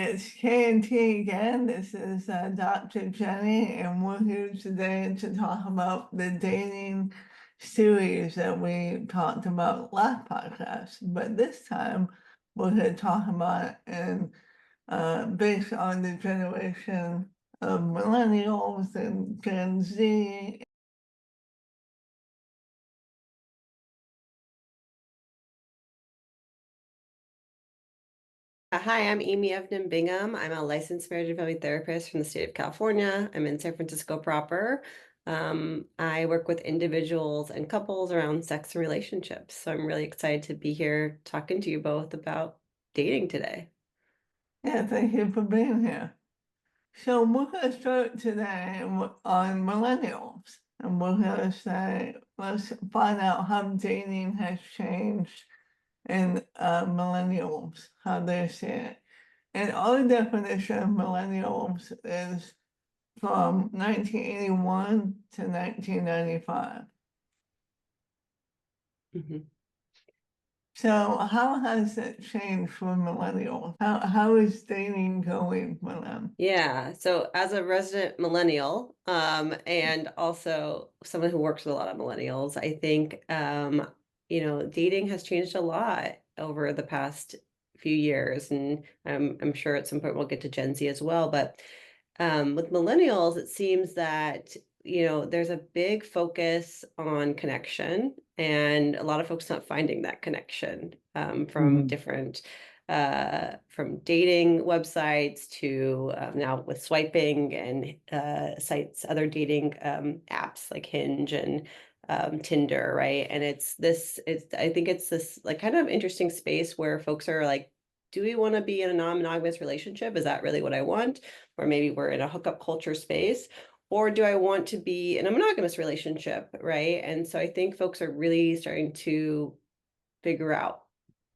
it's K&T again. This is Dr. Jenny, and we're here today to talk about the dating series that we talked about last podcast. But this time, we're going to talk about it based on the generation of millennials and Gen Z. Hi, I'm Aimee Evnin-Bingham. I'm a licensed marriage and family therapist from the state of California. I'm in San Francisco proper. I work with individuals and couples around sex and relationships. So I'm really excited to be here talking to you both about dating today. Yeah, thank you for being here. So we're going to start today on millennials. And we're going to say, let's find out how dating has changed in millennials, how they see it. And our definition of millennials is from 1981 to 1995. Mhm. So how has it changed for millennials? How is dating going for them? Yeah, so as a resident millennial, and also someone who works with a lot of millennials, I think dating has changed a lot over the past few years, and I'm sure at some point we'll get to Gen Z as well. But with millennials, it seems that there's a big focus on connection, and a lot of folks not finding that connection from Mhm. different from dating websites to now with swiping and sites, other dating apps like Hinge and Tinder, right? And I think it's this like kind of interesting space where folks are like, do we want to be in a non-monogamous relationship? Is that really what I want? Or maybe we're in a hookup culture space. Or do I want to be in a monogamous relationship, right? And so I think folks are really starting to figure out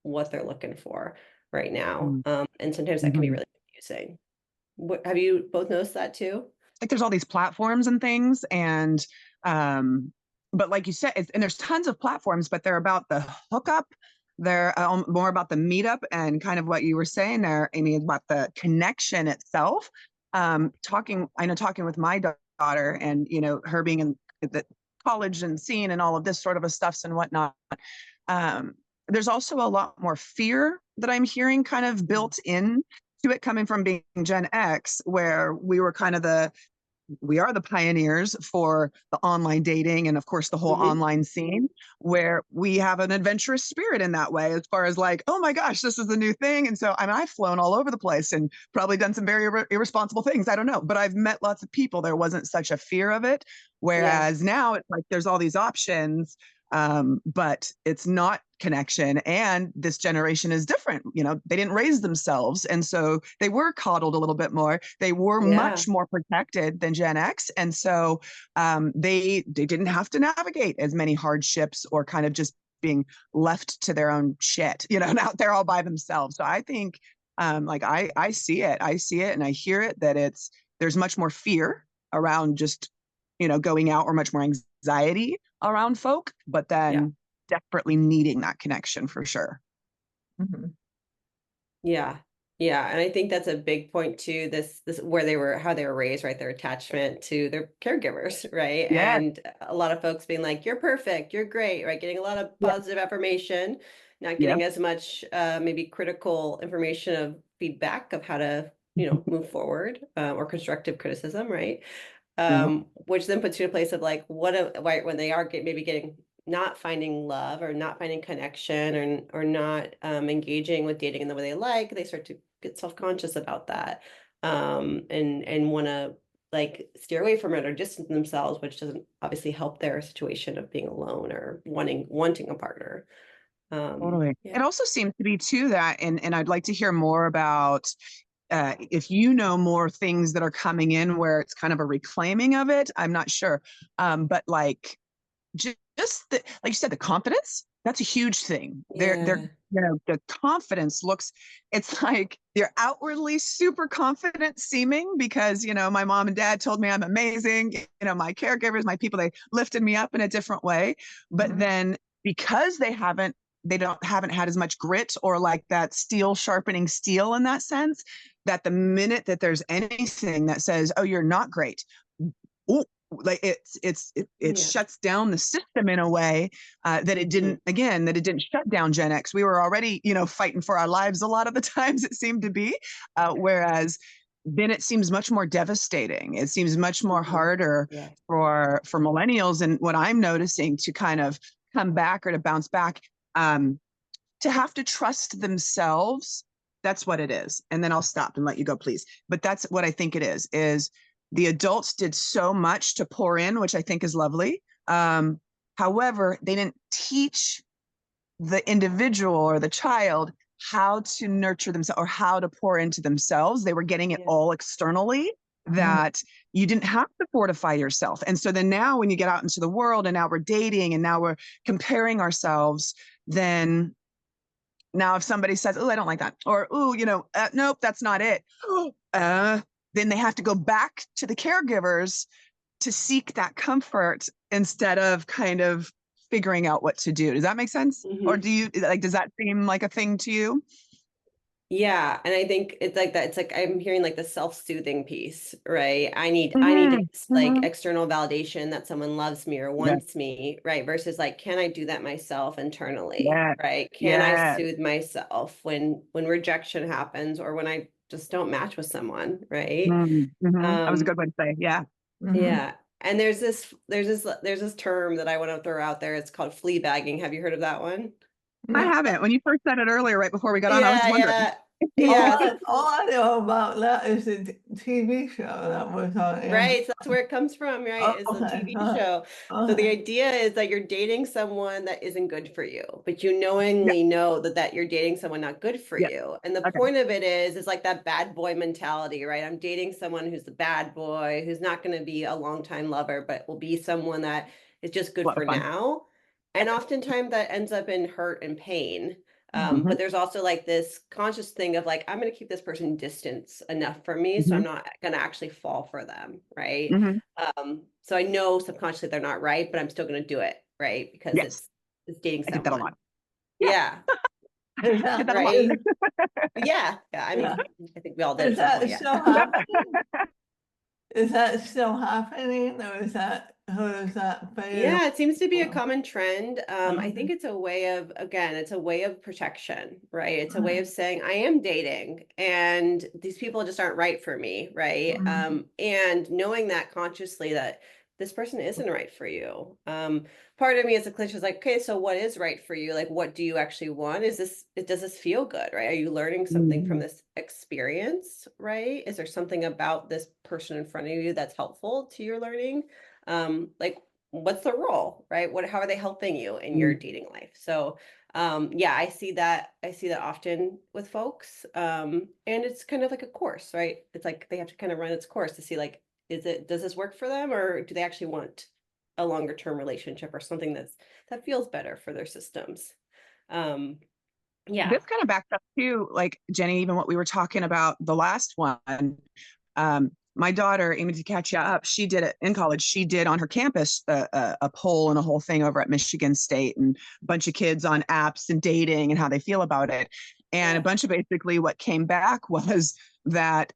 what they're looking for right now. Mhm. And sometimes that can be Mhm. really confusing. Have you both noticed that too? Like there's all these platforms and things, and but like you said, and there's tons of platforms, but they're about the hookup. They're more about the meetup and kind of what you were saying there, Amy, about the connection itself. Talking with my daughter, and her being in the college and scene and all of this sort of a stuffs and whatnot. Um, there's also a lot more fear that I'm hearing kind of built in to it, coming from being Gen X, where we are the pioneers for the online dating and of course the whole Hmm. online scene, where we have an adventurous spirit in that way, as far as like, oh my gosh, this is the new thing. And so I've flown all over the place and probably done some very irresponsible things, I don't know, but I've met lots of people. There wasn't such a fear of it, Yeah. whereas now it's like there's all these options, but it's not connection. And this generation is different. They didn't raise themselves, and so they were coddled a little bit more. They were Yeah. much more protected than Gen X, and so they didn't have to navigate as many hardships or kind of just being left to their own shit. Out there all by themselves. So I think, like I see it, and I hear it, that there's much more fear around just going out, or much more anxiety around folk, but Yeah. then desperately needing that connection for sure. Mhm. Yeah. Yeah. And I think that's a big point too, this where how they were raised, right? Their attachment to their caregivers, right? Yes. And a lot of folks being like, you're perfect, you're great, right? Getting a lot of Yeah. positive affirmation, not Yep. getting as much maybe critical information of feedback of how to, move forward, or constructive criticism, right? Yep. Which then puts you in a place of like, why, when they are maybe getting not finding love or not finding connection, or not engaging with dating in the way they like, they start to get self-conscious about that, and want to like steer away from it or distance themselves, which doesn't obviously help their situation of being alone or wanting a partner. Totally. Yeah. It also seems to be too that, and I'd like to hear more about, if you know more things that are coming in where it's kind of a reclaiming of it. I'm not sure, but like just like you said, the confidence, that's a huge thing. They're Yeah. the confidence looks, it's like they're outwardly super confident seeming, because my mom and dad told me I'm amazing. My caregivers, my people, they lifted me up in a different way. But Mhm. then, because they haven't had as much grit, or like that steel sharpening steel in that sense, that the minute that there's anything that says, oh, you're not great, ooh, like it shuts down the system in a way that it didn't, again, that it didn't shut down Gen X. We were already, you know, fighting for our lives a lot of the times, it seemed to be, whereas then it seems much more devastating. It seems much more harder for millennials, and what I'm noticing, to kind of come back or to bounce back, to have to trust themselves. That's what it is. And then I'll stop and let you go, please. But that's what I think it is the adults did so much to pour in, which I think is lovely. However, they didn't teach the individual or the child how to nurture themselves or how to pour into themselves. They were getting it all externally, that you didn't have to fortify yourself. And so then now when you get out into the world, and now we're dating, and now we're comparing ourselves, then now if somebody says, oh, I don't like that, or, oh, you know, nope, that's not it. Then they have to go back to the caregivers to seek that comfort instead of kind of figuring out what to do. Does that make sense? Or do you, like, does that seem like a thing to you? Yeah. And I think it's like that. It's like, I'm hearing like the self-soothing piece, right? I need like external validation that someone loves me or wants me, right? Versus like, can I do that myself internally, right? Can I soothe myself when rejection happens, or when I just don't match with someone, right? That was a good one to say. Yeah. Yeah. And there's this term that I want to throw out there. It's called fleabagging. Have you heard of that one? I haven't. When you first said it earlier, right before we got on, I was wondering. All I know about that is the TV show that was on. Right, so that's where it comes from, right? It's a TV show. So the idea is that you're dating someone that isn't good for you, but you knowingly know that you're dating someone not good for you. And the point of it is like that bad boy mentality, right? I'm dating someone who's the bad boy, who's not going to be a longtime lover, but will be someone that is just good for now. And oftentimes that ends up in hurt and pain. But there's also like this conscious thing of like, I'm going to keep this person distance enough from me, so I'm not going to actually fall for them, right? So I know subconsciously they're not right, but I'm still going to do it, right? Because it's dating someone. I get that a lot. Yeah. Right. Yeah. I mean, I think we all did. Is that still happening? Is that still happening, or is that, how does that feel? Yeah, it seems to be a common trend. I think it's a way of, again, it's a way of protection, right? It's a way of saying, I am dating and these people just aren't right for me, right? And knowing that consciously, that this person isn't right for you. Part of me as a clinician is like, okay, so what is right for you? Like, what do you actually want? Does this feel good, right? Are you learning something from this experience, right? Is there something about this person in front of you that's helpful to your learning? Like, what's the role, right? How are they helping you in your dating life? So, yeah, I see that often with folks. And it's kind of like a course, right? It's like they have to kind of run its course to see like, does this work for them, or do they actually want a longer term relationship or something that feels better for their systems? Yeah. This kind of backs up to, like, Jenny, even what we were talking about the last one. My daughter, Aimee, to catch you up, she did it in college. She did on her campus a poll and a whole thing over at Michigan State, and a bunch of kids on apps and dating and how they feel about it. And a bunch of basically what came back was that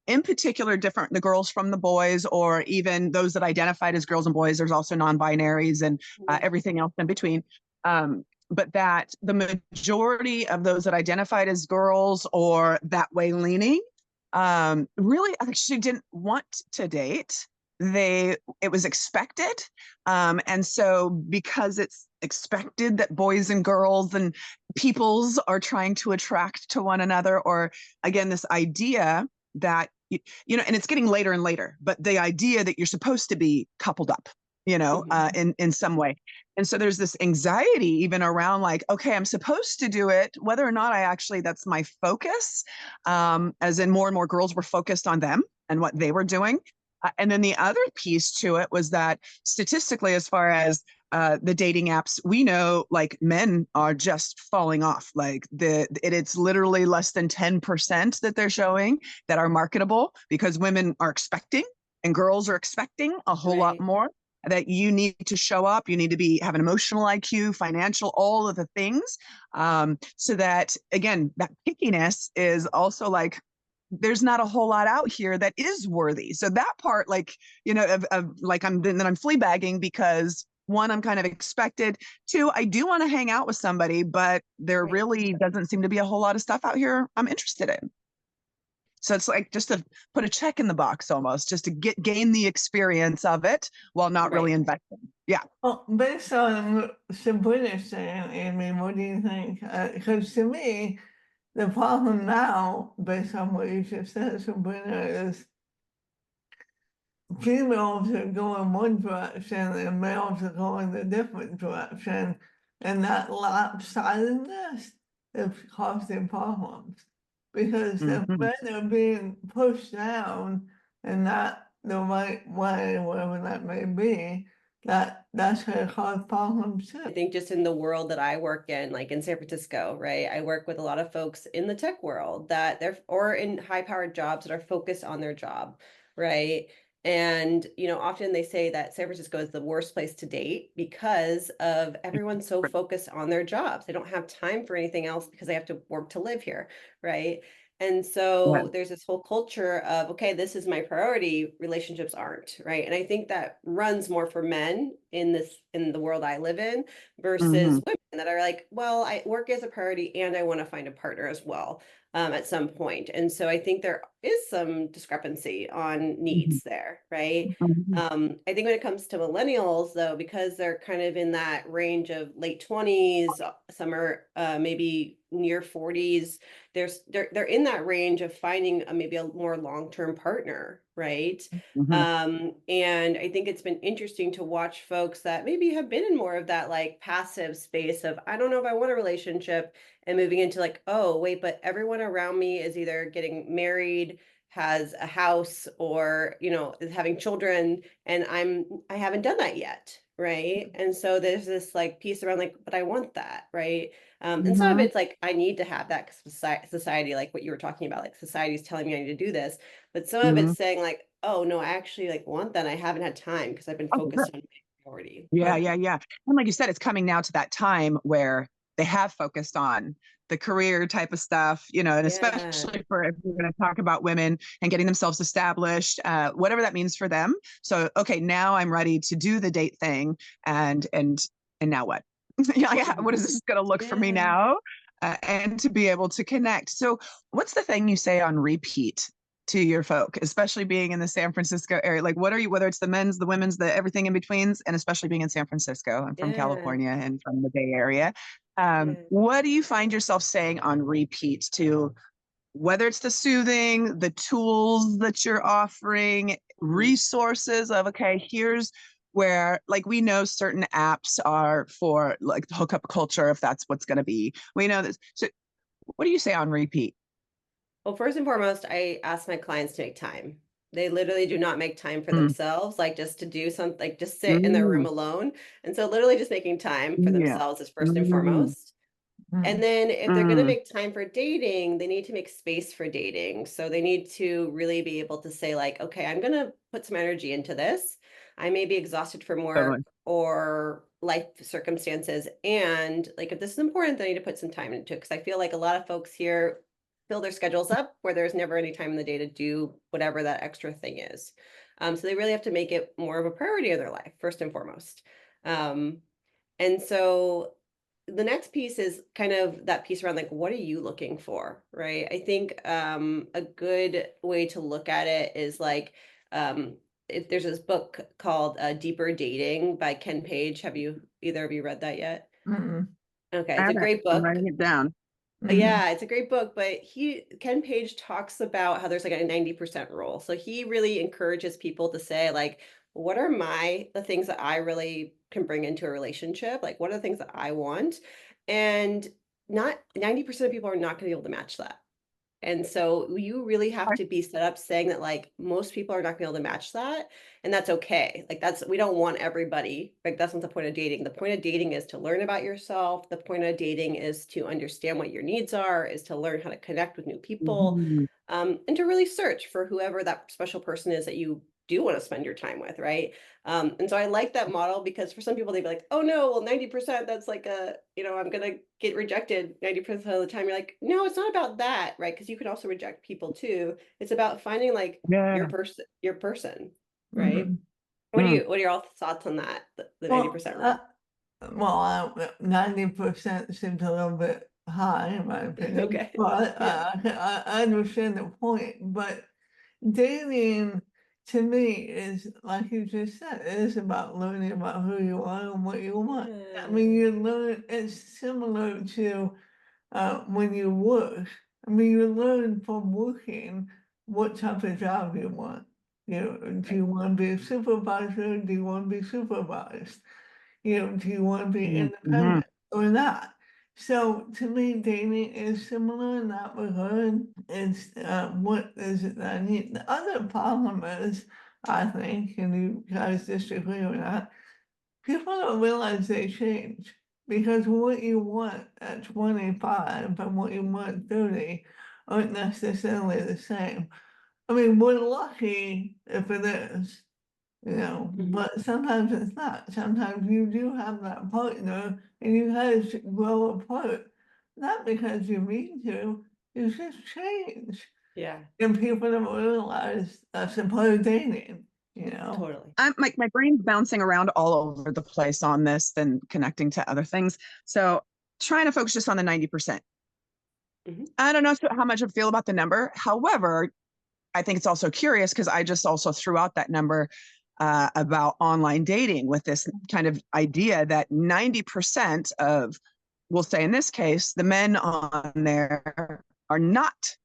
in particular, the girls from the boys, or even those that identified as girls and boys, there's also non-binaries and everything else in between. But that the majority of those that identified as girls or that way leaning really actually didn't want to date. It was expected. And so because it's expected that boys and girls and peoples are trying to attract to one another, or again, this idea that, you know, and it's getting later and later, but the idea that you're supposed to be coupled up, you know, in some way. And so there's this anxiety even around like, okay, I'm supposed to do it, whether or not that's my focus, as in more and more girls were focused on them and what they were doing. And then the other piece to it was that statistically, as far as the dating apps, we know like men are just falling off. Like it's literally less than 10% that they're showing that are marketable, because women are expecting and girls are expecting a whole lot more. That you need to show up, you need to have an emotional IQ, financial, all of the things. So that, again, that pickiness is also like, there's not a whole lot out here that is worthy. So that part, like, of like I'm fleabagging because one, I'm kind of expected. Two, I do want to hang out with somebody, but there Right. really doesn't seem to be a whole lot of stuff out here I'm interested in. So it's like just to put a check in the box almost, just to gain the experience of it while not really Right. investing. Yeah. Well, based on what Sabrina's saying, Amy, what do you think? Because to me, the problem now, based on what you just said, Sabrina, is females are going one direction and males are going a different direction, and that lopsidedness is causing problems because the Mhm. men are being pushed down and not the right way, whatever that may be. That's going to cause problems I too. think just in the world that I work in, like in San Francisco, right? I work with a lot of folks in the tech world that or in high-powered jobs that are focused on their job, right? And, often they say that San Francisco is the worst place to date because of everyone's so focused on their jobs. They don't have time for anything else because they have to work to live here, right? And Yeah. so there's this whole culture of, okay, this is my priority, relationships aren't, right? And I think that runs more for men in the world I live in versus Mhm. women that are like, well, I work as a priority and I want to find a partner as well, at some point. And so I think there is some discrepancy on Mhm. needs there, right? Mhm. I think when it comes to millennials, though, because they're kind of in that range of late 20s, some are maybe near 40s, they're in that range of finding maybe a more long-term partner, right? Mhm. And I think it's been interesting to watch folks that maybe have been in more of that like passive space of, I don't know if I want a relationship, and moving into like, oh, wait, but everyone around me is either getting married, has a house, or, is having children, and I haven't done that yet. Right. And so there's this like piece around like, but I want that. Right. And some of Mhm. it's like, I need to have that 'cause society, like what you were talking about, like society is telling me I need to do this. But some of Mhm. it's saying like, oh no, I actually like want that. I haven't had time because I've been Oh, sure. focused on my priority. Yeah, yeah, yeah. And like you said, it's coming now to that time where they have focused on the career type of stuff, and Yeah. especially for if we're going to talk about women and getting themselves established, whatever that means for them. So, okay, now I'm ready to do the date thing, and now what? Yeah, yeah. What is this going to look for me Yeah. now? And to be able to connect. So, what's the thing you say on repeat to your folk, especially being in the San Francisco area? Like, what are you, whether it's the men's, the women's, the everything in betweens, and especially being in San Francisco? I'm from Yeah. California and from the Bay Area. Yeah. What do you find yourself saying on repeat to, whether it's the soothing, the tools that you're offering, resources of, okay, here's where, like, we know certain apps are for like the hookup culture, if that's what's going to be. We know this. So, what do you say on repeat? Well, first and foremost, I ask my clients to make time. They literally do not make time for Mm, themselves, like just to do something, like just sit in their room mm, alone. And so literally just making time for yeah. themselves is first and Mm, foremost. And Mm. then if they're going to mm, make time for dating, they need to make space for dating. So they need to really be able to say like, okay, I'm going to put some energy into this. I may be exhausted from totally. work or life circumstances. And like, if this is important, then I need to put some time into it. Cause I feel like a lot of folks here fill their schedules up where there's never any time in the day to do whatever that extra thing is. So they really have to make it more of a priority in their life, first and foremost. Um, and so the next piece is kind of that piece around like, what are you looking for? Right. I think a good way to look at it is like, um, if there's this book called Deeper Dating by Ken Page. Have you either of you read that yet? Mm-mm. Okay, it's a Got it. great I'm book. writing it down. Mhm. Yeah, it's a great book, but Ken Page talks about how there's like a 90% rule. So he really encourages people to say like, what are the things that I really can bring into a relationship? Like, what are the things that I want? And not 90% of people are not going to be able to match that. And so you really have to be set up saying that like most people are not gonna be able to match that. And that's okay. Like we don't want everybody. Like that's not the point of dating. The point of dating is to learn about yourself. The point of dating is to understand what your needs are, is to learn how to connect with new people, Mhm. and to really search for whoever that special person is that you do want to spend your time with, right? And so I like that model, because for some people they'd be like, oh no, well 90%, that's like I'm gonna get rejected 90% of the time. You're like, no, it's not about that, right? Because you can also reject people too. It's about finding like Yeah. your person, right? Mhm. What are your all thoughts on that? The 90% rule? Well, 90% seems a little bit high in my opinion, Okay. but Yeah. I understand the point. But dating to me is, like you just said, it is about learning about who you are and what you want. I mean, you learn, it's similar to when you work. I mean, you learn from working what type of job you want. Do you want to be a supervisor? Do you want to be supervised? Do you want to be Mm-hmm. independent or not? So to me, dating is similar in that regard. It's what is it that I need? The other problem is, I think, and you guys disagree or not, people don't realize they change, because what you want at 25 and what you want at 30 aren't necessarily the same. I mean, we're lucky if it is, but sometimes it's not. Sometimes you do have that partner and you guys grow apart, not because you mean to, you just change. Yeah, And people don't realize that's a part of dating. totally. My brain's bouncing around all over the place on this, then connecting to other things. So trying to focus just on the 90%. Mhm. I don't know how much I feel about the number. However, I think it's also curious, because I just also threw out that number about online dating, with this kind of idea that 90% of, we'll say in this case, the men on there are not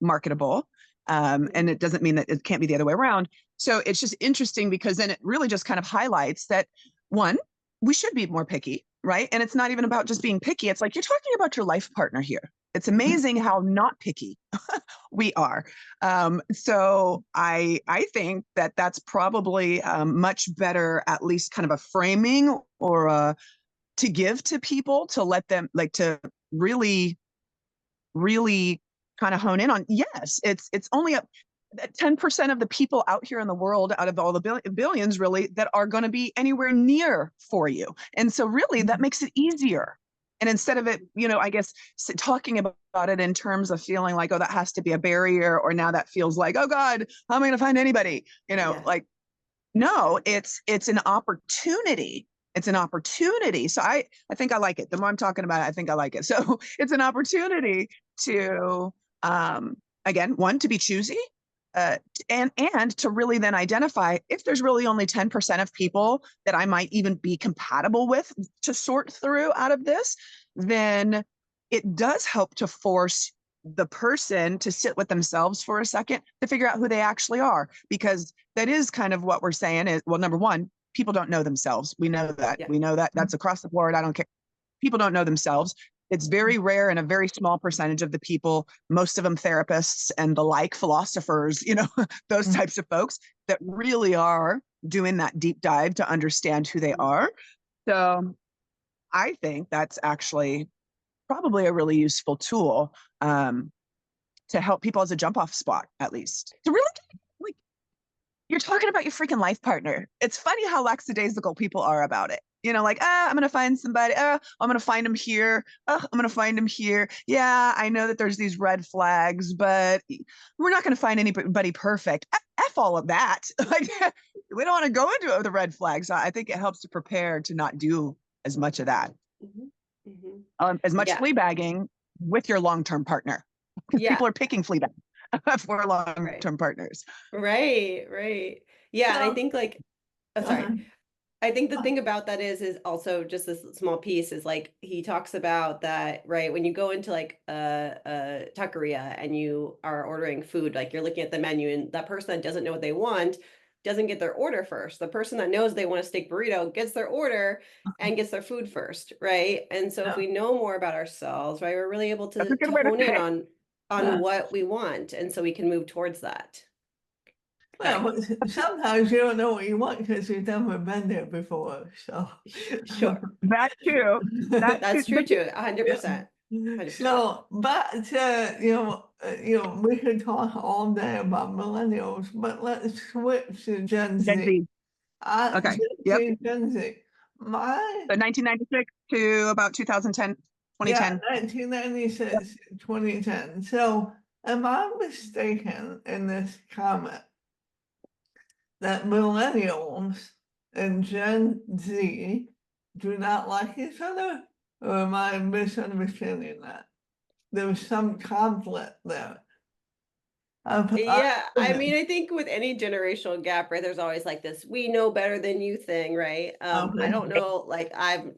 marketable. And it doesn't mean that it can't be the other way around. So it's just interesting, because then it really just kind of highlights that, one, we should be more picky, right? And it's not even about just being picky. It's like, you're talking about your life partner here. It's amazing how not picky we are. So I think that that's probably much better, at least kind of a framing, or to give to people, to let them, like, to really kind of hone in on. Yes, it's only 10% of the people out here in the world, out of all the billions really, that are going to be anywhere near for you. And so really that makes it easier. And instead of it, I guess talking about it in terms of feeling like, oh, that has to be a barrier, or now that feels like, oh God, how am I going to find anybody? Yeah. Like, no, it's an opportunity. It's an opportunity. So I think I like it. The more I'm talking about it, I think I like it. So it's an opportunity to, again, one, to be choosy, and to really then identify if there's really only 10% of people that I might even be compatible with to sort through out of this, then it does help to force the person to sit with themselves for a second to figure out who they actually are. Because that is kind of what we're saying is, well, number one, people don't know themselves. We know that. Yeah. We know that. That's across the board. I don't care. People don't know themselves. It's very rare, and a very small percentage of the people, most of them therapists and the like, philosophers, those types of folks, that really are doing that deep dive to understand who they are. So I think that's actually probably a really useful tool to help people as a jump off spot, at least. To really, like, you're talking about your freaking life partner. It's funny how lackadaisical people are about it. Like, I'm going to find somebody. I'm going to find him here. I'm going to find him here. Yeah, I know that there's these red flags, but we're not going to find anybody perfect. F all of that. Like, we don't want to go into the red flags. I think it helps to prepare to not do as much of that. As much Yeah. fleabagging with your long-term partner, because Yeah. people are picking fleabag for long-term partners. Right. Yeah. And I think like, oh, sorry. Uh-huh. I think the thing about that is also just this small piece is like, he talks about that, right? When you go into like a taqueria and you are ordering food, like you're looking at the menu, and that person that doesn't know what they want doesn't get their order first. The person that knows they want a steak burrito gets their order and gets their food first, right? And so if we know more about ourselves, right, we're really able That's a to good way to hone say in it. on what we want, and so we can move towards that. Well, Right. but sometimes you don't know what you want because you've never been there before. So Sure. That too. That too. That's true But too. 100%. 100%. So back to we could talk all day about millennials, but let's switch to Gen Gen Z. Z. Okay. Yep. Gen Z. My, So 1996 to about 2010, 2010. 1996, 2010. So am I mistaken in this comment that millennials and Gen Z do not like each other? Or am I misunderstanding that? There's some conflict there. Yeah, I mean, I think with any generational gap, right, there's always like this "we know better than you" thing, right? I don't know, like I've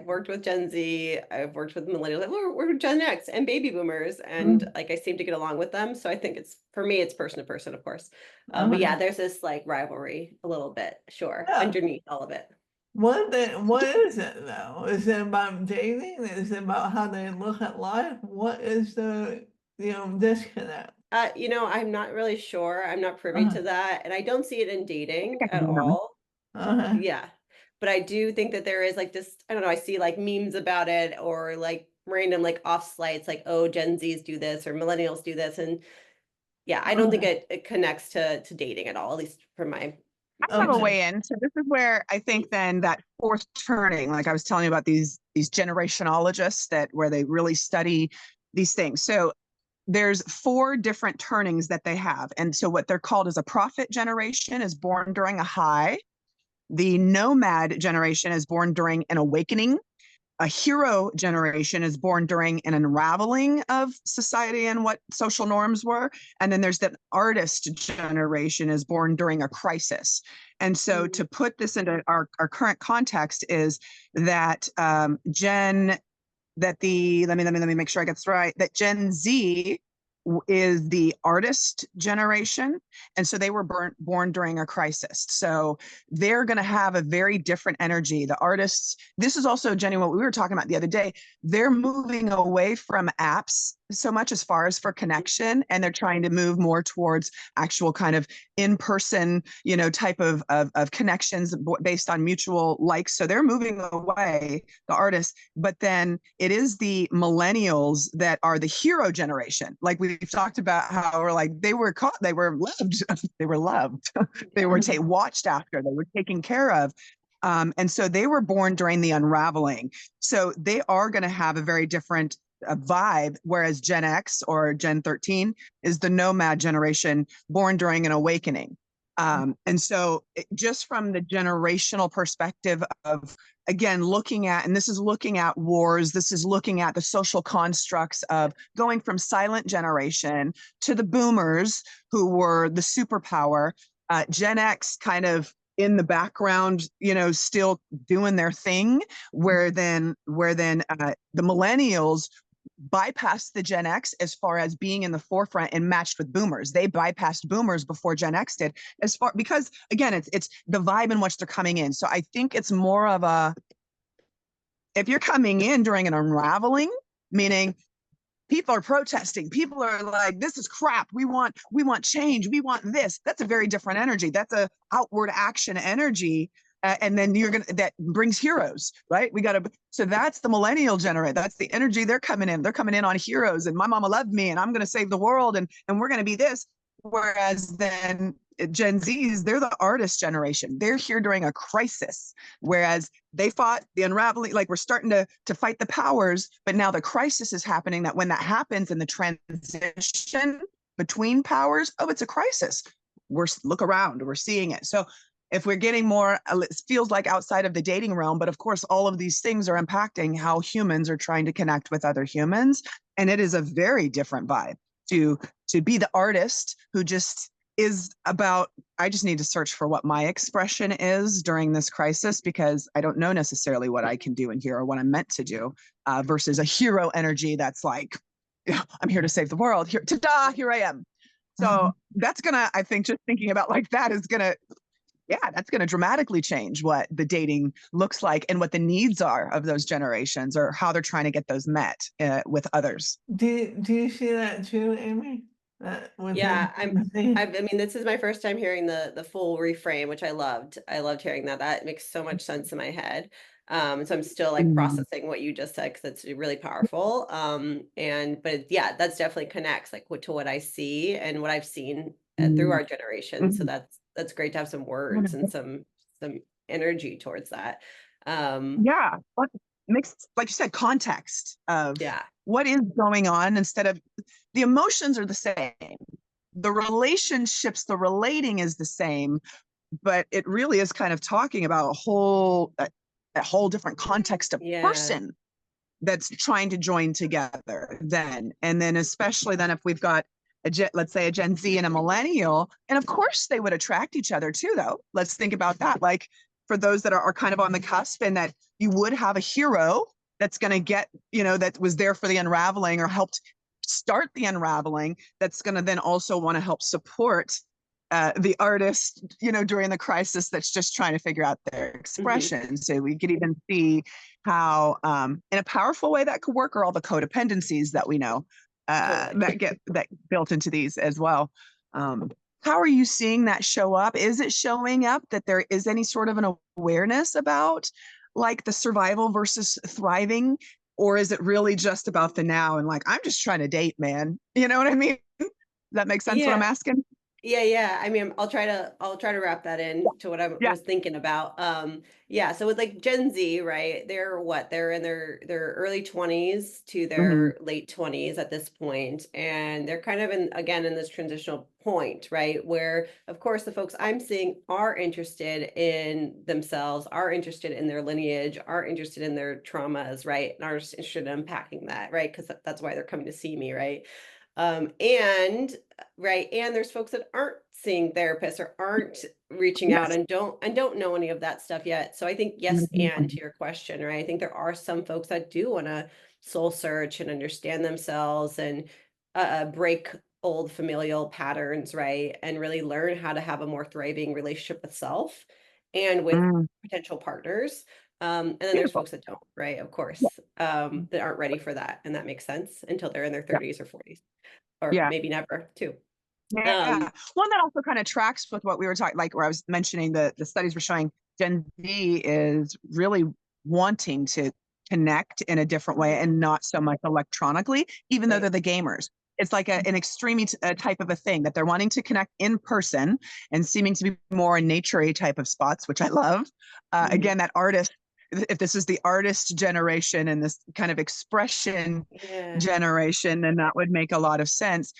worked with Gen Z, I've worked with millennials, like, we're Gen X and baby boomers, and like I seem to get along with them. So I think it's, for me, it's person to person, of course. But yeah, there's this like rivalry a little bit, sure, Yeah. underneath all of it. What is it though? Is it about dating? Is it about how they look at life? What is the disconnect? I'm not really sure. I'm not privy to that, and I don't see it in dating at all. Okay. Yeah. But I do think that there is like this, I don't know, I see like memes about it, or like random like off slights, like, oh, Gen Zs do this or millennials do this. And yeah, I don't think it connects to dating at all, at least from my I have a way in. So this is where I think then that fourth turning, like I was telling you about these generationologists where they really study these things. So there's 4 different turnings that they have. And so what they're called is a prophet generation is born during a high. The nomad generation is born during an awakening. A hero generation is born during an unraveling of society and what social norms were. And then there's that artist generation is born during a crisis. And so to put this into our current context is that let me make sure I get this right, that Gen Z is the artist generation. And so they were born during a crisis. So they're going to have a very different energy. The artists, this is also, Jenny, what we were talking about the other day, they're moving away from apps so much as far as for connection, and they're trying to move more towards actual kind of in-person, type of connections based on mutual likes. So they're moving away, the artists, but then it is the millennials that are the hero generation. Like we've talked about how we're like, they were caught, they were loved, they were loved, they were watched after, they were taken care of. And so they were born during the unraveling. So they are going to have a very different vibe, whereas Gen X or Gen 13 is the nomad generation born during an awakening. And so just from the generational perspective of, again, looking at, and this is looking at wars, this is looking at the social constructs of going from silent generation to the boomers who were the superpower, Gen X kind of in the background, still doing their thing, where then the millennials bypassed the Gen X as far as being in the forefront and matched with boomers. They bypassed boomers before Gen X did, because again, it's the vibe in which they're coming in. So I think it's more of a, if you're coming in during an unraveling, meaning people are protesting, people are like, this is crap, we want change, we want this, that's a very different energy. That's a outward action energy. And then that brings heroes, right? So that's the millennial generation. That's the energy they're coming in. They're coming in on heroes, and my mama loved me, and I'm going to save the world, and we're going to be this. Whereas then Gen Zs, they're the artist generation. They're here during a crisis, whereas they fought the unraveling, like we're starting to fight the powers, but now the crisis is happening, that when that happens in the transition between powers, oh, it's a crisis. Look around, we're seeing it. So if we're getting more, it feels like outside of the dating realm, but of course, all of these things are impacting how humans are trying to connect with other humans. And it is a very different vibe to be the artist who just is about, I just need to search for what my expression is during this crisis, because I don't know necessarily what I can do in here or what I'm meant to do, versus a hero energy that's like, I'm here to save the world. Here, ta-da, here I am. So that's gonna, I think, just thinking about like that is gonna, that's going to dramatically change what the dating looks like and what the needs are of those generations, or how they're trying to get those met with others. Do you see that too, Aimee? Yeah, I mean, this is my first time hearing the full reframe, which I loved. I loved hearing that. That makes so much sense in my head. So I'm still like Mm. processing what you just said, because it's really powerful. But yeah, that's definitely connects like to what I see and what I've seen through Mm. our generation. So Mhm. that's great to have some words and some energy towards that. Yeah, but makes, like you said, context of Yeah. what is going on instead of the emotions are the same. The relationships, the relating is the same, but it really is kind of talking about a whole different context of Yeah. person that's trying to join together then. And then especially then if we've got let's say a Gen Z and a millennial, and of course they would attract each other too, though. Let's think about that. Like for those that are kind of on the cusp, and that you would have a hero that's going to get, that was there for the unraveling or helped start the unraveling, that's going to then also want to help support the artist, during the crisis, that's just trying to figure out their Hmm. expression. So we could even see how, in a powerful way, that could work, or all the codependencies that we know Totally. that built into these as well. How are you seeing that show up? Is it showing up that there is any sort of an awareness about like the survival versus thriving? Or is it really just about the now and like, I'm just trying to date, man? You know what I mean? Does that make sense what I'm Yeah. asking? Yeah. I mean, I'll try to wrap that in to what I Yeah. was thinking about. Yeah, so with like Gen Z, right? They're in their early 20s to Mhm. their late 20s at this point, and they're kind of in this transitional point, right? Where of course the folks I'm seeing are interested in themselves, are interested in their lineage, are interested in their traumas, right? And are just interested in unpacking that, right? Because that's why they're coming to see me, right? And right, and there's folks that aren't seeing therapists or aren't reaching out Yes. and don't know any of that stuff yet. So I think yes, and to Mhm. your question, right? I think there are some folks that do want to soul search and understand themselves and break old familial patterns, right? And really learn how to have a more thriving relationship with self and with Mm. potential partners. And then there's Beautiful. folks that don't, right? Of Yeah. course, that aren't ready for that. And that makes sense until they're in their Yeah. 30s or 40s, or Yeah. maybe never too. Yeah. Um, Well, that also kind of tracks with what we were talking, like where I was mentioning the studies were showing Gen Z is really wanting to connect in a different way and not so much electronically, even though they're right. the gamers. It's like an extreme type of a thing that they're wanting to connect in person and seeming to be more in nature type of spots, which I love. Mhm. Again, that artist, if this is the artist generation and this kind of expression Yeah. generation, then that would make a lot of sense.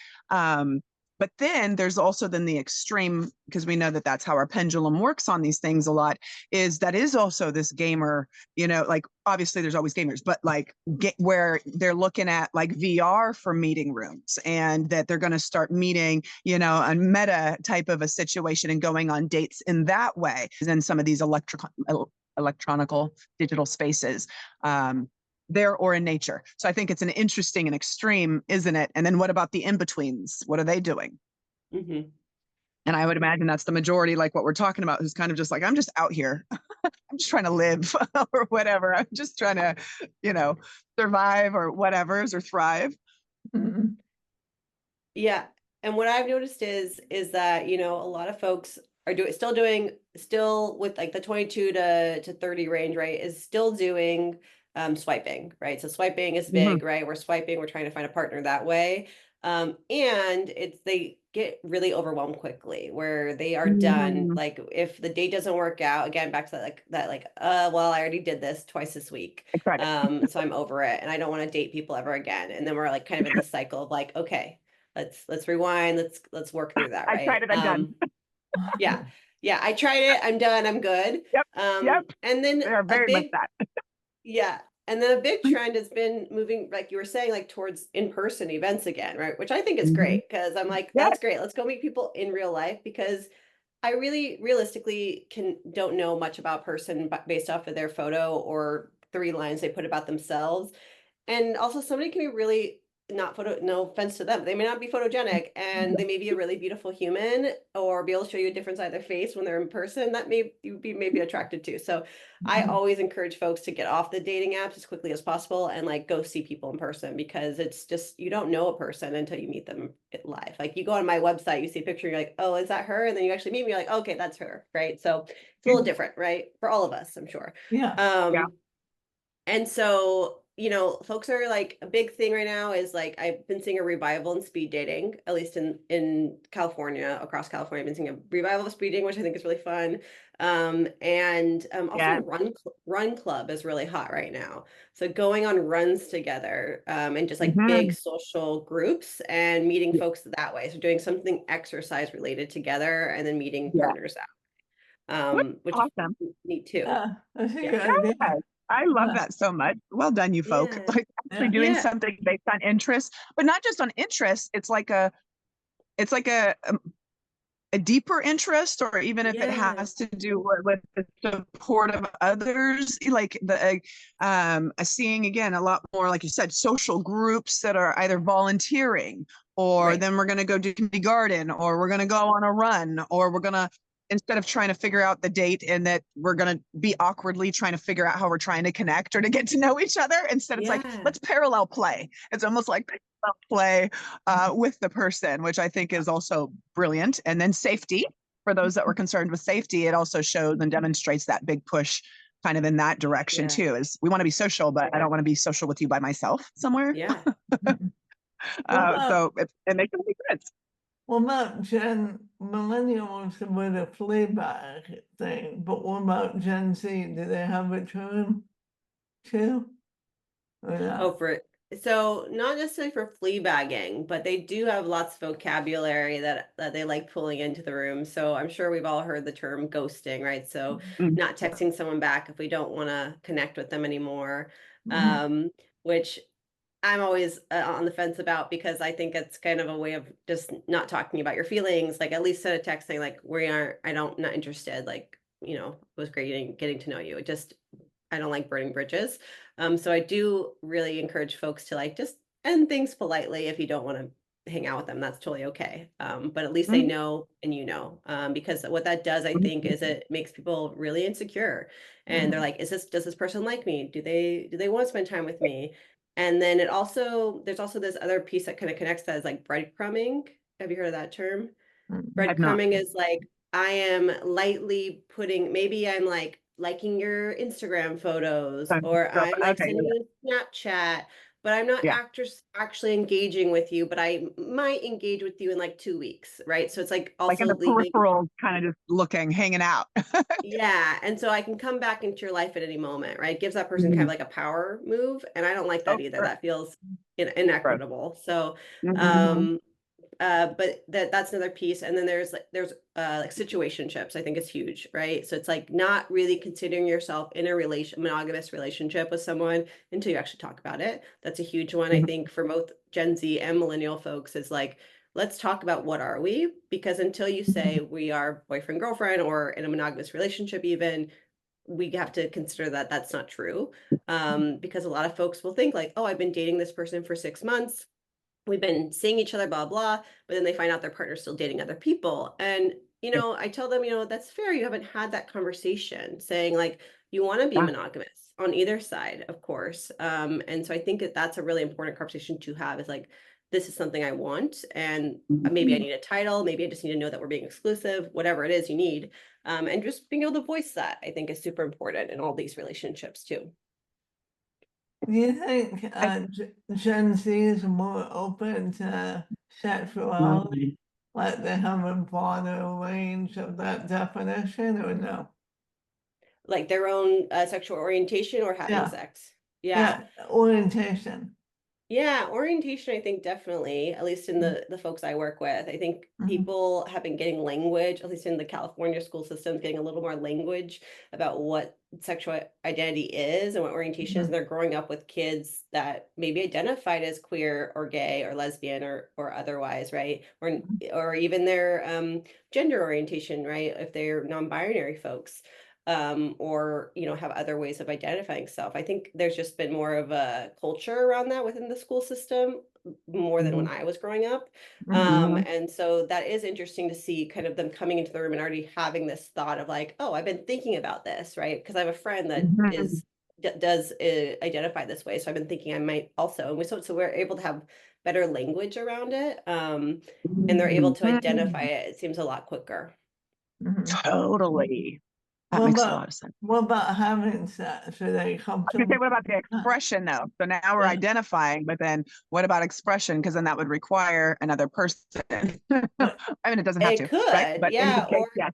But then there's also then the extreme, because we know that that's how our pendulum works on these things a lot, is also this gamer, like obviously there's always gamers, but like where they're looking at like VR for meeting rooms, and that they're going to start meeting, a meta type of a situation and going on dates in that way. And then some of these electronical digital spaces. There or in nature. So I think it's an interesting and extreme, isn't it? And then what about the in-betweens? What are they doing? Hmm. And I would imagine that's the majority, like what we're talking about, who's kind of just like, I'm just out here. I'm just trying to live or whatever. I'm just trying to, you know, survive or whatever's or thrive. Mhm. Yeah. And what I've noticed is that, a lot of folks are still with like the 22 to 30 range, right, is still doing swiping, right? So swiping is Mhm. big, right? We're swiping, we're trying to find a partner that way. And they get really overwhelmed quickly where they are done. Mhm. Like if the date doesn't work out, again, back to well, I already did this twice this week. Excited. So I'm over it and I don't want to date people ever again. And then we're like kind of in this cycle of like, okay, let's rewind, let's work through that, I tried right? it. I'm done. Yeah. Yeah, I tried it, I'm done, I'm good. Yep. Yep. And then They are a very much big that. yeah, and then a big trend has been moving, like you were saying, like towards in-person events again, right? Which I think is Mhm. great because I'm like, Yeah. that's great. Let's go meet people in real life because I really realistically don't know much about person based off of their photo or 3 lines they put about themselves. And also somebody can be really not no offense to them, they may not be photogenic, and they may be a really beautiful human, or be able to show you a different side of their face when they're in person that you'd be maybe attracted to. So I always encourage folks to get off the dating apps as quickly as possible and like go see people in person, because it's just, you don't know a person until you meet them live. Like you go on my website, you see a picture, you're like, oh, is that her? And then you actually meet me, you're like, okay, that's her, right? So it's a little different, right? For all of us, I'm sure. Yeah. Yeah. And so, you know, folks are like, a big thing right now is like, I've been seeing a revival in speed dating, at least in California, across California. I've been seeing a revival of speed dating, which I think is really fun. Also Yeah. run club is really hot right now. So going on runs together, and just like big Mhm. social groups and meeting folks that way. So doing something exercise related together and then meeting Yeah. partners out, which Awesome. is neat too. Yeah, that's a Yeah. good idea. Yes, I love Yeah. that so much. Well done, you folk. Yeah. Like actually Yeah. doing Yeah. something based on interest, but not just on interest. It's like a deeper interest, or even if it Yeah. has to do with the support of others, like seeing again a lot more, like you said, social groups that are either volunteering, or Right. then we're going to go do kindergarten, or we're going to go on a run, or we're going to, instead of trying to figure out the date and that we're going to be awkwardly trying to figure out how we're trying to connect or to get to know each other, instead it's like, Yeah. let's parallel play. It's almost like parallel play with the person, which I think is also brilliant. And then safety, for those that were concerned with safety, it also shows and demonstrates that big push kind of in that direction Yeah. too, is we want to be social, but I don't want to be social with you by myself somewhere. Yeah. So it makes a big difference. What about millennials with a fleabag thing? But what about Gen Z? Do they have a term too? Or not? Oh, so not necessarily for flea bagging, but they do have lots of vocabulary that they like pulling into the room. So I'm sure we've all heard the term ghosting, right? So Mm. not texting someone back if we don't want to connect with them anymore, Mhm. which I'm always on the fence about, because I think it's kind of a way of just not talking about your feelings. Like at least send a text saying like, not interested. Like, you know, it was great getting to know you. I don't like burning bridges. So I do really encourage folks to like just end things politely. If you don't want to hang out with them, that's totally okay. But at least they Mhm. know and you know, because what that does, I think, is it makes people really insecure, and they're Mhm. like, does this person like me? Do they want to spend time with me? And then there's also this other piece that kind of connects that, is like breadcrumbing. Have you heard of that term? Mhm. I've not. Breadcrumbing is like, I am lightly maybe I'm like liking your Instagram photos, or I'm like Okay. sending you a Snapchat, but I'm not Yeah. actually engaging with you, but I might engage with you in like 2 weeks, right? So it's like Like in also the leaving. peripheral, kind of just looking, hanging out. Yeah. And so I can come back into your life at any moment, right? It gives that person kind of Mhm. like a power move. And I don't like Oh, that either. sure. That feels Gross. inequitable. So, Mhm. um, but that's another piece. And then there's like situationships, I think is huge, right? So it's like not really considering yourself in a monogamous relationship with someone until you actually talk about it. That's a huge one, I Mhm. think, for both Gen Z and millennial folks, is like, let's talk about what are we? Because until you say we are boyfriend, girlfriend, or in a monogamous relationship, even, we have to consider that that's not true. Because a lot of folks will think like, oh, I've been dating this person for 6 months, we've been seeing each other, blah, blah, but then they find out their partner's still dating other people. And, you know, I tell them, you know, that's fair. You haven't had that conversation, saying like, you want to be Yeah. monogamous on either side, of course. And so I think that that's a really important conversation to have, is like, this is something I want. And maybe I Mhm. need a title. Maybe I just need to know that we're being exclusive, whatever it is you need. And just being able to voice that, I think, is super important in all these relationships too. Do you think I- Gen Z is more open to sexuality? Like they have a broader range of that definition, or no? Like their own sexual orientation or having Yeah, sex. Yeah. yeah, orientation. Yeah, orientation, I think definitely, at least in the folks I work with, I think Mhm. people have been getting language, at least in the California school systems, getting a little more language about what sexual identity is and what orientation is. And Mhm. they're growing up with kids that maybe identified as queer or gay or lesbian or otherwise, right? Or even their gender orientation, right? If they're non-binary folks. or, have other ways of identifying self. I think there's just been more of a culture around that within the school system, more than when I was growing up. Mhm. And so that is interesting to see kind of them coming into the room and already having this thought of like, oh, I've been thinking about this, right? Because I have a friend that Mhm. does identify this way. So I've been thinking I might also, and so we're able to have better language around it. And they're able to identify Mhm. it. It seems a lot quicker. Mhm. Totally. That What makes a about lot of sense. what about having sex? Are they I was gonna comfortable? say, what about the expression though? So now we're Yeah. identifying, but then what about expression? Because then that would require another person. But I mean, it doesn't have It to, right? could, But in this yeah, case, or yes.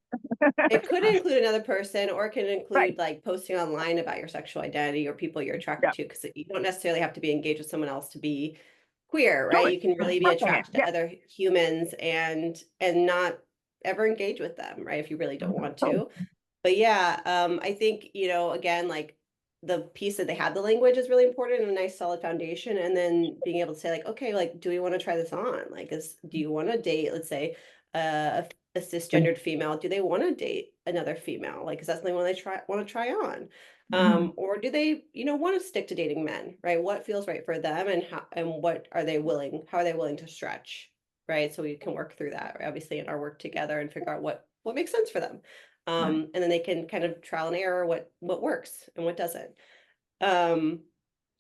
it could include another person, or it can Right. include like posting online about your sexual identity or people you're attracted Yeah. to, because you don't necessarily have to be engaged with someone else to be queer, right? Totally. You can really be Expressing it. attracted to Yeah. other humans and not ever engage with them, right? If you really don't want Totally. to. But yeah, I think, again, like the piece that they have the language is really important and a nice solid foundation. And then being able to say like, okay, like, do we want to try this on? Like, do you want to date, let's say, a cisgendered female? Do they want to date another female? Like, is that something when they want to try on? Mhm. Or do they, want to stick to dating men, right? What feels right for them, and what are they how are they willing to stretch? Right. So we can work through that, obviously, in our work together and figure out what makes sense for them. Right. And then they can kind of trial and error what works and what doesn't. Um,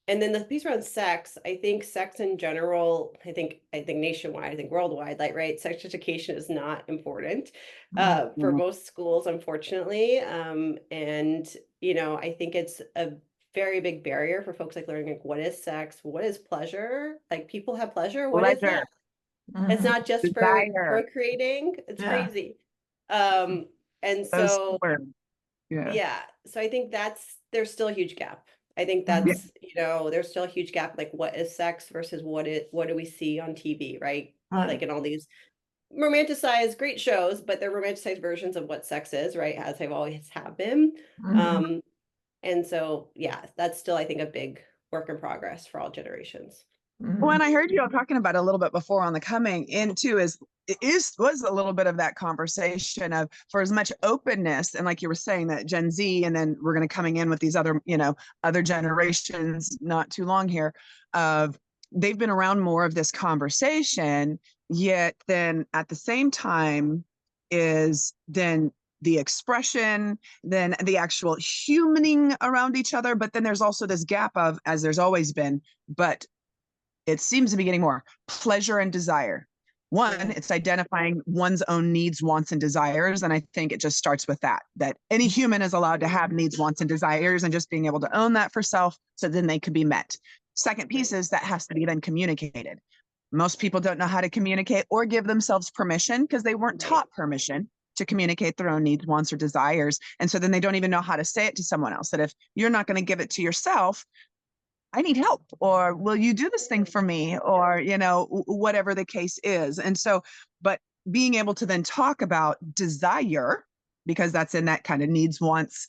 and then the piece around sex, I think sex in general, I think nationwide, I think worldwide, like, right, sex education is not important for Mhm. most schools, unfortunately. And I think it's a very big barrier for folks like learning like what is sex, what is pleasure, like people have pleasure, what is Pleasure, that? It's Mhm. not just for desire, procreating. It's Yeah. crazy. Um, and those so words. Yeah. yeah, so I think there's still a huge gap. I think Mhm. Yeah. that's, there's still a huge gap, like what is sex versus what do we see on TV, right? Right. Like in all these romanticized great shows, but they're romanticized versions of what sex is, right? As they've always have been. Mhm. Um, and so yeah, that's still, I think, a big work in progress for all generations. Well, Mhm. and I heard you all talking about it a little bit before on the coming in too, was a little bit of that conversation of, for as much openness, and like you were saying that Gen Z, and then we're going to coming in with these other, other generations not too long here, of they've been around more of this conversation, yet then at the same time is then the expression, then the actual humaning around each other. But then there's also this gap of, as there's always been, but it seems to be getting more pleasure and desire. One, Yeah. it's identifying one's own needs, wants, and desires. And I think it just starts with that any human is allowed to have needs, wants, and desires, and just being able to own that for self so then they can be met. Second piece Right. is that has to be then communicated. Most people don't know how to communicate or give themselves permission because they weren't Right. taught permission to communicate their own needs, wants, or desires. And so then they don't even know how to say it to someone else. That if you're not going to give it to yourself, I need help, or will you do this thing for me, or, whatever the case is. And so, but being able to then talk about desire, because that's in that kind of needs, wants,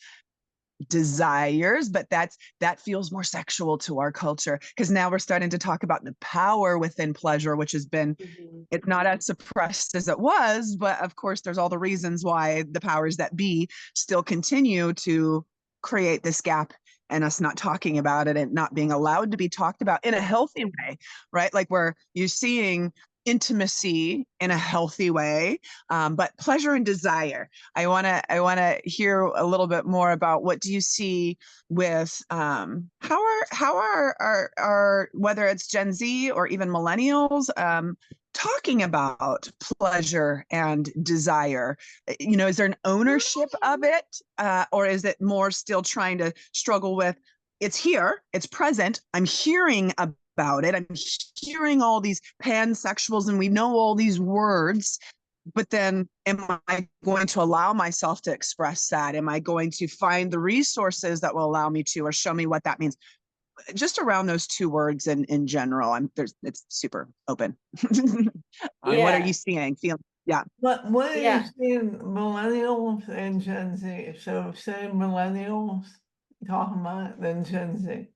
desires, but that feels more sexual to our culture because now we're starting to talk about the power within pleasure, which has been, Mhm. it's not as suppressed as it was, but of course there's all the reasons why the powers that be still continue to create this gap and us not talking about it and not being allowed to be talked about in a healthy way, right? Like where you're seeing intimacy in a healthy way, but pleasure and desire. I want to hear a little bit more about what do you see with how are whether it's Gen Z or even millennials talking about pleasure and desire. Is there an ownership of it, or is it more still trying to struggle with, it's here, it's present, I'm hearing about it, I'm hearing all these pansexuals and we know all these words, but then am I going to allow myself to express that? Am I going to find the resources that will allow me to, or show me what that means? Just around those two words in general, it's super open. What are you Yeah. seeing, feeling? Yeah. What are you Yeah. seeing millennials and Gen Z? So say millennials talking about it, then Gen Z.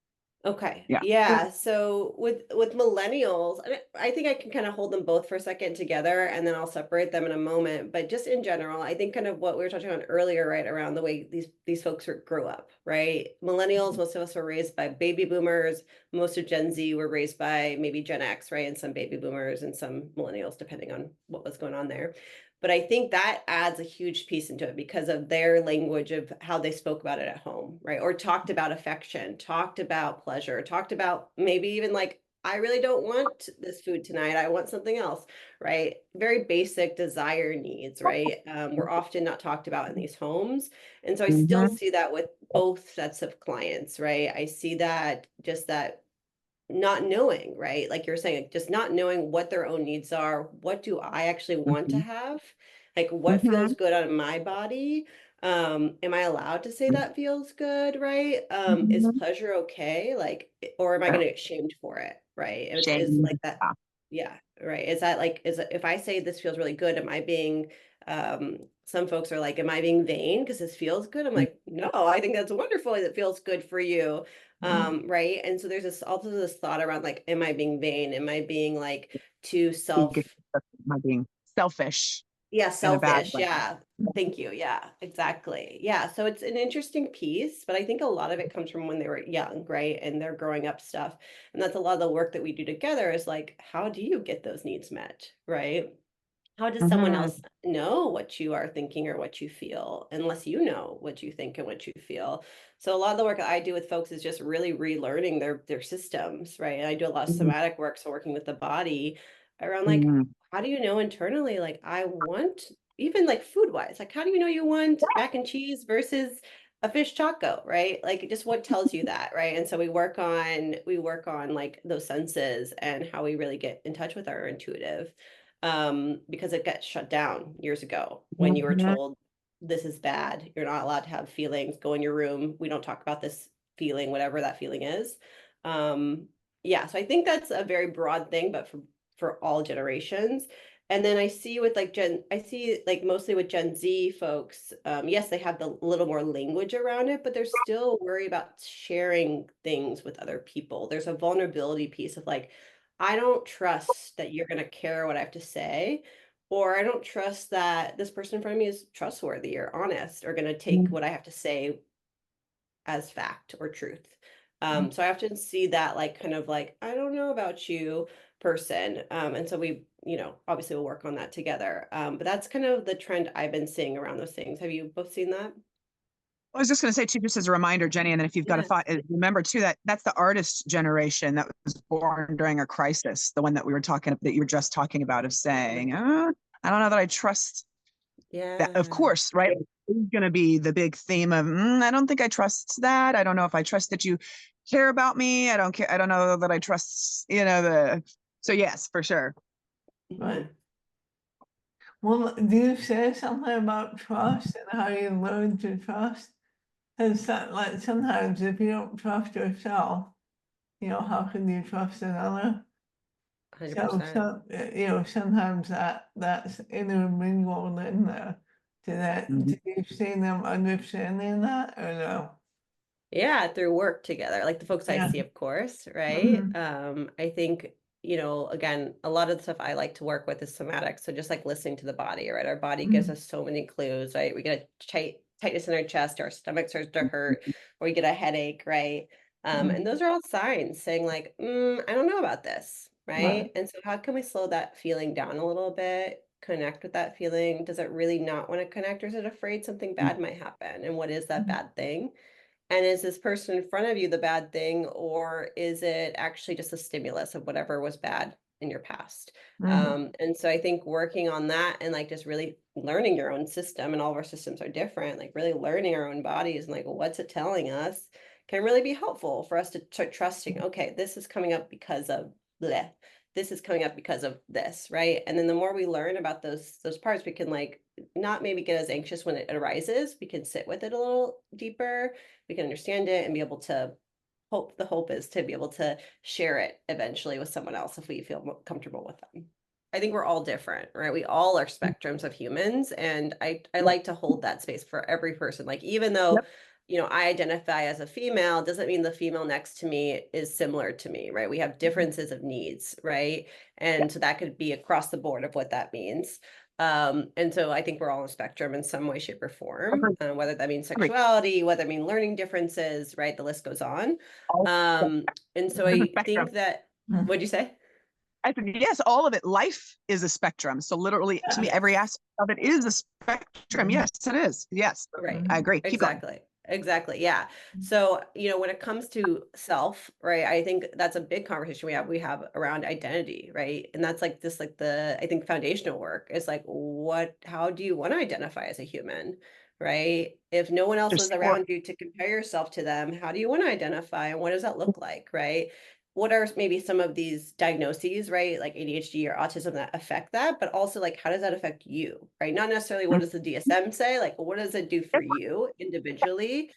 Okay. Yeah. Yeah. So with millennials, I think I can kind of hold them both for a second together, and then I'll separate them in a moment. But just in general, I think kind of what we were touching on earlier, right, around the way these folks grew up, right? Millennials, most of us were raised by baby boomers. Most of Gen Z were raised by maybe Gen X, right? And some baby boomers and some millennials, depending on what was going on there. But I think that adds a huge piece into it because of their language of how they spoke about it at home, right? Or talked about affection, talked about pleasure, talked about maybe even like, I really don't want this food tonight. I want something else, right? Very basic desire needs, right? Were often not talked about in these homes. And so I still Mhm. see that with both sets of clients, right? I see that just that not knowing, right? Like you're saying, just not knowing what their own needs are. What do I actually want to Mhm. have? Like what feels Mhm. good on my body? Am I allowed to say that feels good, right? Is Mhm. pleasure okay? Like, or am I Yeah. going to get shamed for it, right? Is Shame. like that, yeah, right. Is that like, if I say this feels really good, am I being, some folks are like, am I being vain because this feels good? I'm like, no, I think that's wonderful. That feels good for you. Right. And so there's this also this thought around like, am I being vain? Am I being like too Am I being selfish yeah, in a bad selfish. way? Yeah. Thank you. Yeah, exactly. Yeah. So it's an interesting piece, but I think a lot of it comes from when they were young, right? And they're growing up stuff. And that's a lot of the work that we do together is like, how do you get those needs met? Right. How does someone Mhm. else know what you are thinking or what you feel unless you know what you think and what you feel? So a lot of the work that I do with folks is just really relearning their systems, right? And I do a lot of Mhm. somatic work, so working with the body around like Mhm. how do you know internally like I want even like food wise, like how do you know you want mac and cheese versus a fish taco, right? Like just what tells you that, right? And so we work on like those senses and how we really get in touch with our intuitive because it got shut down years ago when you were Mhm. told this is bad. You're not allowed to have feelings. Go in your room. We don't talk about this feeling, whatever that feeling is. Um, yeah, so I think that's a very broad thing, but for all generations. And then I see like mostly with Gen Z folks, yes, they have the little more language around it, but they're still worried about sharing things with other people. There's a vulnerability piece of like, I don't trust that you're going to care what I have to say, or I don't trust that this person in front of me is trustworthy or honest or going to take Mhm. what I have to say as fact or truth. Mhm. So I often see that like kind of like, I don't know about you person. And so obviously we'll work on that together. But that's kind of the trend I've been seeing around those things. Have you both seen that? I was just going to say too, just as a reminder, Jenny, and then if you've got a Yes. thought, remember too that that's the artist generation that was born during a crisis. The one that you were just talking about, of saying, I don't know that I trust that. Of Yeah. course, right? It's going to be the big theme of, I don't think I trust that. I don't know if I trust that you care about me. I don't care. I don't know that I trust, so yes, for sure. Right. Well, do you say something about trust and how you learn to trust? Because like sometimes if you don't trust yourself, how can you trust another? So 100%. some, sometimes that's intermingled in there. Mhm. Do you see them understanding that or no? Yeah, through work together, like the folks I Yeah. see, of course, right? Mhm. I think, again, a lot of the stuff I like to work with is somatic. So just like listening to the body, right? Our body gives Mhm. us so many clues, right? We get a tightness in our chest, our stomach starts to hurt, or we get a headache, right? And Mhm. those are all signs saying like, I don't know about this, Right. right? And so how can we slow that feeling down a little bit? Connect with that feeling. Does it really not want to connect, or is it afraid something bad might happen? And what is that Mhm. bad thing? And is this person in front of you the bad thing, or is it actually just a stimulus of whatever was bad in your past? Mhm. And so I think working on that and like just really learning your own system, and all of our systems are different, like really learning our own bodies and like what's it telling us can really be helpful for us to start trusting, okay, this is coming up because of bleh. This is coming up because of this, right? And then the more we learn about those parts, we can like not maybe get as anxious when it arises. We can sit with it a little deeper, we can understand it and be able to the hope is to be able to share it eventually with someone else if we feel comfortable with them. I think we're all different, right? We all are spectrums of humans, and I Yep. like to hold that space for every person. Like even though Yep. I identify as a female doesn't mean the female next to me is similar to me, right? We have differences of needs, right? And so that could be across the board of what that means. And so I think we're all on a spectrum in some way, shape, or form, whether that means sexuality, whether it means learning differences, right? The list goes on. And so I think that, what'd you say? I think, yes, all of it. Life is a spectrum. So literally, to me, every aspect of it is a spectrum. Yes, it is. Yes. Right. I agree. Keep going. Exactly. Yeah. So, when it comes to self, right, I think that's a big conversation we have around identity, right? And that's like this, like I think foundational work is like, how do you want to identify as a human, right? If no one else There's was around you to compare yourself to them, how do you want to identify and what does that look like, right? What are maybe some of these diagnoses, right? Like ADHD or autism that affect that, but also like, how does that affect you, right? Not necessarily what does the DSM say, like, what does it do for you individually?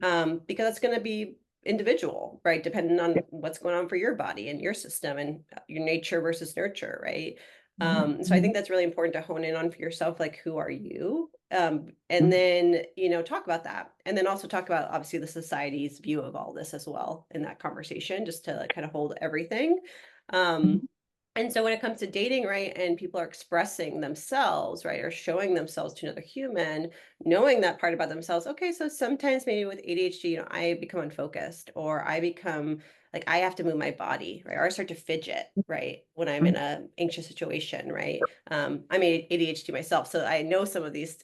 Because it's going to be individual, right? Depending on what's going on for your body and your system and your nature versus nurture, right? So I think that's really important to hone in on for yourself, like, who are you? And then, talk about that. And then also talk about obviously the society's view of all this as well in that conversation, just to like kind of hold everything. And so when it comes to dating, right, and people are expressing themselves, right, or showing themselves to another human, knowing that part about themselves, okay, so sometimes maybe with ADHD, I become unfocused or I become like I have to move my body, right? Or I start to fidget, right, when I'm in a anxious situation, right? I'm ADHD myself, so I know some of these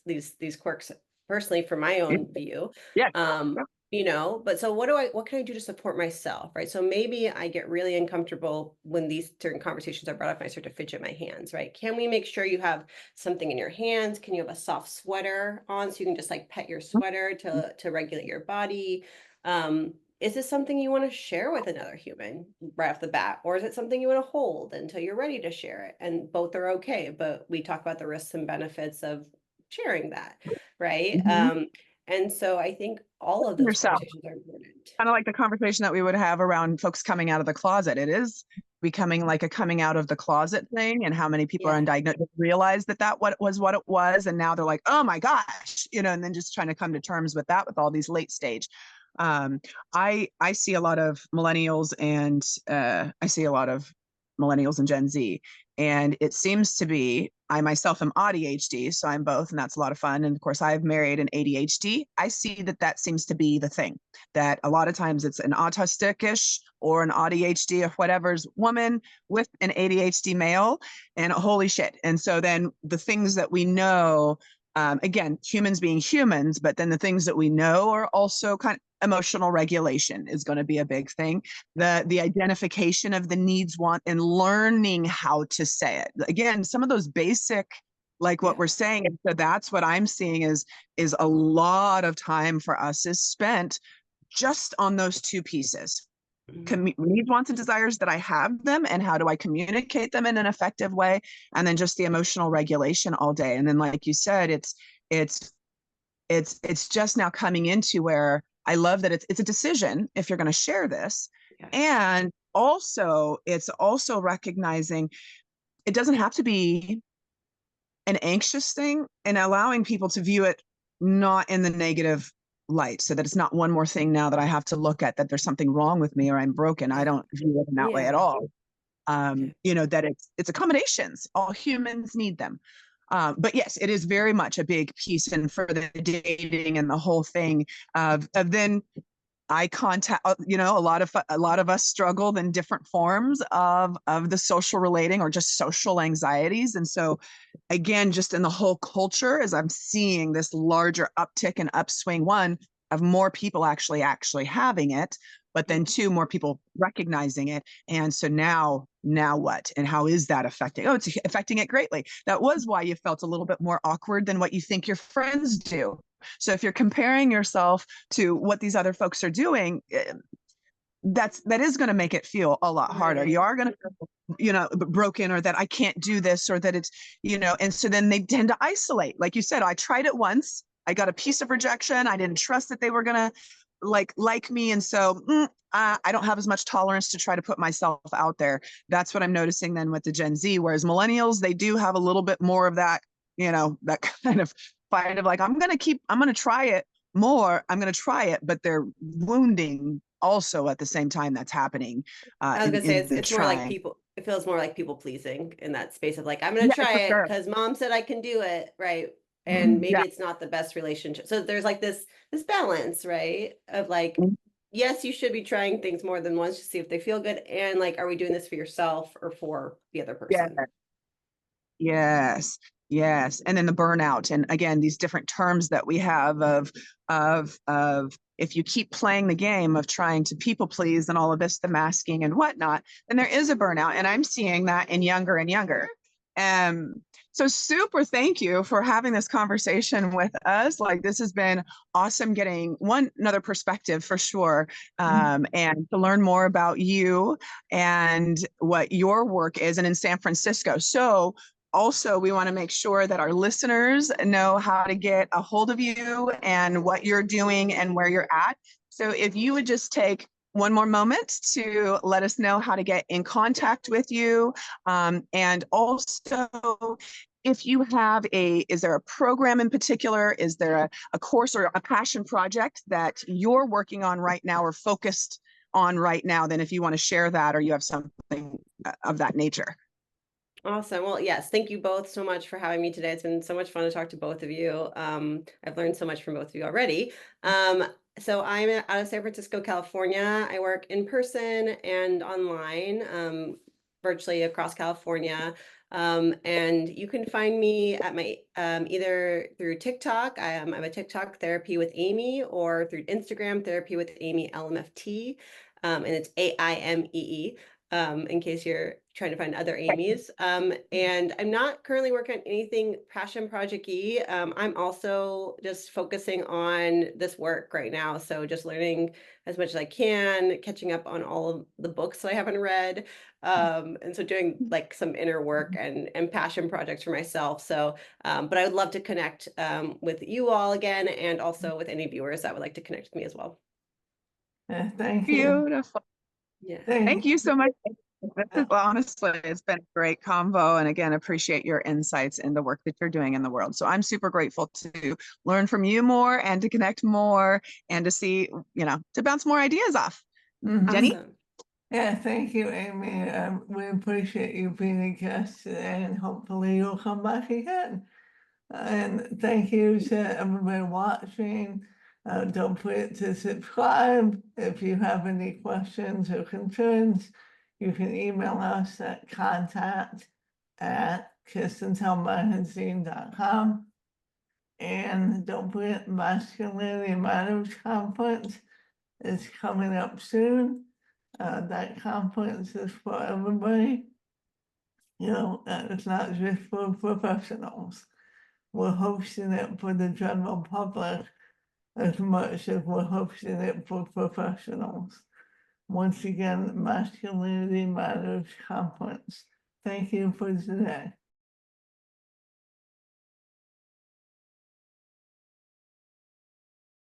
quirks personally from my own view. Yeah. But so what can I do to support myself, right? So maybe I get really uncomfortable when these certain conversations are brought up and I start to fidget my hands, right? Can we make sure you have something in your hands? Can you have a soft sweater on so you can just like pet your sweater to regulate your body? Is this something you want to share with another human right off the bat? Or is it something you want to hold until you're ready to share it? And both are okay, but we talk about the risks and benefits of sharing that, right? And so I think all of those Yourself. conversations are important. Kind of like the conversation that we would have around folks coming out of the closet. It is becoming like a coming out of the closet thing, and how many people are undiagnosed realize that what it was, and now they're like, oh my gosh, and then just trying to come to terms with that with all these late stage. I see a lot of millennials and Gen Z, and it seems to be, I myself am ADHD, so I'm both, and that's a lot of fun. And of course, I've married an ADHD. I see that seems to be the thing, that a lot of times it's an autistic-ish or an ADHD or whatever's woman with an ADHD male, and holy shit. And so then the things that we know, again, humans being humans, but then the things that we know are also kind of emotional regulation is going to be a big thing. The identification of the needs, want, and learning how to say it. Again, some of those basic, like what we're saying. And so that's what I'm seeing is a lot of time for us is spent just on those two pieces. Needs, wants, and desires, that I have them, and how do I communicate them in an effective way, and then just the emotional regulation all day. And then, like you said, it's just now coming into where I love that it's a decision if you're going to share this, and also it's also recognizing it doesn't have to be an anxious thing, and allowing people to view it not in the negative light, so that it's not one more thing now that I have to look at, that there's something wrong with me or I'm broken. I don't view it in that way at all. That it's accommodations. All humans need them. But yes, it is very much a big piece, and for the dating and the whole thing of then eye contact. A lot of us struggled in different forms of the social relating or just social anxieties, and so again, just in the whole culture, as I'm seeing this larger uptick and upswing, one, of more people actually having it, but then two, more people recognizing it. And so now what? And how is that affecting? Oh, it's affecting it greatly. That was why you felt a little bit more awkward than what you think your friends do. So if you're comparing yourself to what these other folks are doing, that is going to make it feel a lot harder. You are going to feel, broken, or that I can't do this, or that it's, and so then they tend to isolate. Like you said, I tried it once. I got a piece of rejection. I didn't trust that they were going to like me. And so I don't have as much tolerance to try to put myself out there. That's what I'm noticing then with the Gen Z, whereas millennials, they do have a little bit more of that, that kind of fight of like, I'm going to try it, more, I'm going to try it, but they're wounding also at the same time that's happening. I was gonna say in the it's more like trying. people, it feels more like people pleasing in that space of like, I'm gonna Yeah, try for it sure. because mom said I can do it, right? And Mhm. maybe Yeah. it's not the best relationship. So there's like this balance, right? Of like, yes, you should be trying things more than once to see if they feel good. And like, are we doing this for yourself or for the other Yeah. person? Yes. Yes. And then the burnout. And again, these different terms that we have of if you keep playing the game of trying to people please and all of this, the masking and whatnot, then there is a burnout. And I'm seeing that in younger and younger. Um, so super thank you for having this conversation with us. Like this has been awesome getting another perspective for sure. And to learn more about you and what your work is and in San Francisco. So also, we want to make sure that our listeners know how to get a hold of you and what you're doing and where you're at. So if you would just take one more moment to let us know how to get in contact with you. And also, if you have is there a program in particular? Is there a course or a passion project that you're working on right now or focused on right now? Then if you want to share that or you have something of that nature. Awesome. Well, yes, thank you both so much for having me today. It's been so much fun to talk to both of you. I've learned so much from both of you already. So I'm out of San Francisco, California. I work in person and online, virtually across California. And you can find me at my either through TikTok. I'm a TikTok therapy with Aimee, or through Instagram therapy with Aimee LMFT. And it's AIMEE. In case you're trying to find other Aimees. And I'm not currently working on anything passion project-y. I'm also just focusing on this work right now. So just learning as much as I can, catching up on all of the books that I haven't read. And so doing like some inner work and passion projects for myself. So, but I would love to connect with you all again, and also with any viewers that would like to connect with me as well. Thank you. Beautiful. Yeah. Thank you so much. This is honestly, it's been a great convo. And again, appreciate your insights in the work that you're doing in the world. So I'm super grateful to learn from you more and to connect more and to see, to bounce more ideas off. Jenny? Awesome. Yeah, thank you, Amy. We appreciate you being a guest today, and hopefully you'll come back again. And thank you to everybody watching. Don't forget to subscribe. If you have any questions or concerns, you can email us at contact@kissandtellmagazine.com. And don't forget, Masculinity Matters Conference is coming up soon. That conference is for everybody. It's not just for professionals. We're hosting it for the general public as much as we're hosting it for professionals. Once again, Masculinity Matters Conference. Thank you for today.